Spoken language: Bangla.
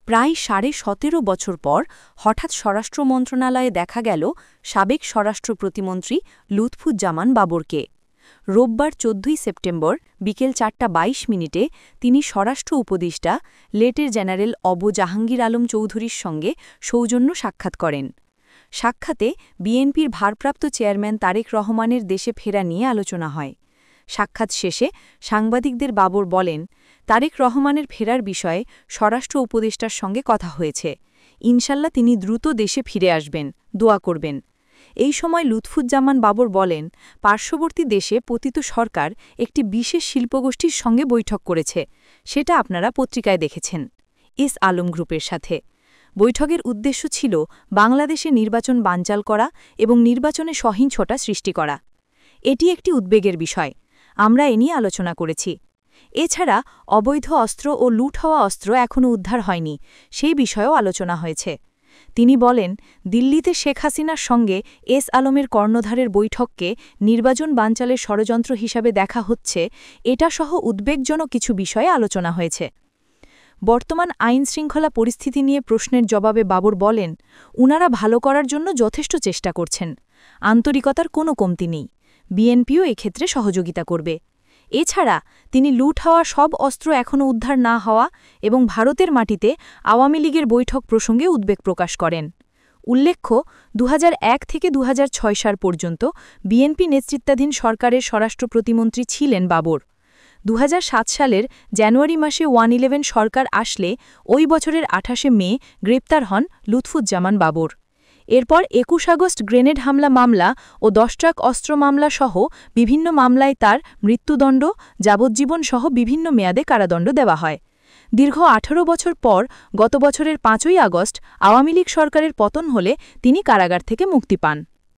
প্রায় 17.5 বছর পর হঠাৎ স্বরাষ্ট্র মন্ত্রণালয়ে দেখা গেল সাবেক স্বরাষ্ট্র প্রতিমন্ত্রী লুৎফুজ্জামান বাবরকে। রোববার 14 সেপ্টেম্বর বিকেল 4:22 তিনি স্বরাষ্ট্র উপদেষ্টা লেটের জেনারেল জাহাঙ্গীর আলম চৌধুরীর সঙ্গে সৌজন্য সাক্ষাৎ করেন। সাক্ষাতে বিএনপির ভারপ্রাপ্ত চেয়ারম্যান তারেক রহমানের দেশে ফেরা নিয়ে আলোচনা হয়। সাক্ষাৎ শেষে সাংবাদিকদের বাবর বলেন, তারেক রহমানের ফেরার বিষয়ে স্বরাষ্ট্র উপদেষ্টার সঙ্গে কথা হয়েছে। ইনশাল্লাহ তিনি দ্রুত দেশে ফিরে আসবেন, দোয়া করবেন। এই সময় লুৎফুজ্জামান বাবর বলেন, পার্শ্ববর্তী দেশে পতিত সরকার একটি বিশেষ শিল্পগোষ্ঠীর সঙ্গে বৈঠক করেছে, সেটা আপনারা পত্রিকায় দেখেছেন, এস আলম গ্রুপের সাথে। বৈঠকের উদ্দেশ্য ছিল বাংলাদেশে নির্বাচন বানচাল করা এবং নির্বাচনে সহিংসতা সৃষ্টি করা। এটি একটি উদ্বেগের বিষয়, আমরা এ নিয়ে আলোচনা করেছি। এছাড়া অবৈধ অস্ত্র ও লুট হওয়া অস্ত্র এখনও উদ্ধার হয়নি, সেই বিষয়েও আলোচনা হয়েছে। তিনি বলেন, দিল্লিতে শেখ হাসিনার সঙ্গে এস আলমের কর্ণধারের বৈঠককে নির্বাচন বানচালের ষড়যন্ত্র হিসাবে দেখা হচ্ছে, এটা সহ উদ্বেগজনক কিছু বিষয়ে আলোচনা হয়েছে। বর্তমান আইনশৃঙ্খলা পরিস্থিতি নিয়ে প্রশ্নের জবাবে বাবর বলেন, উনারা ভালো করার জন্য যথেষ্ট চেষ্টা করছেন, আন্তরিকতার কোনো কমতি নেই, বিএনপিও এক্ষেত্রে সহযোগিতা করবে। এছাড়া তিনি লুট হওয়া সব অস্ত্র এখনও উদ্ধার না হওয়া এবং ভারতের মাটিতে আওয়ামী লীগের বৈঠক প্রসঙ্গে উদ্বেগ প্রকাশ করেন। উল্লেখ্য, 2001 থেকে 2006 সাল পর্যন্ত বিএনপি নেতৃত্বাধীন সরকারের স্বরাষ্ট্র প্রতিমন্ত্রী ছিলেন বাবর। 2007 সালের জানুয়ারি মাসে 111 সরকার আসলে ওই বছরের 28 মে গ্রেপ্তার হন লুৎফুজ্জামান বাবর। এরপর 21 আগস্ট গ্রেনেড হামলা মামলা ও 10 ট্রাক অস্ত্র মামলা সহ বিভিন্ন মামলায় তার মৃত্যুদণ্ড, যাবজ্জীবন সহ বিভিন্ন মেয়াদে কারাদণ্ড দেওয়া হয়। দীর্ঘ 18 বছর পর গত বছরের 5ই আগস্ট আওয়ামী লীগ সরকারের পতন হলে তিনি কারাগার থেকে মুক্তি পান।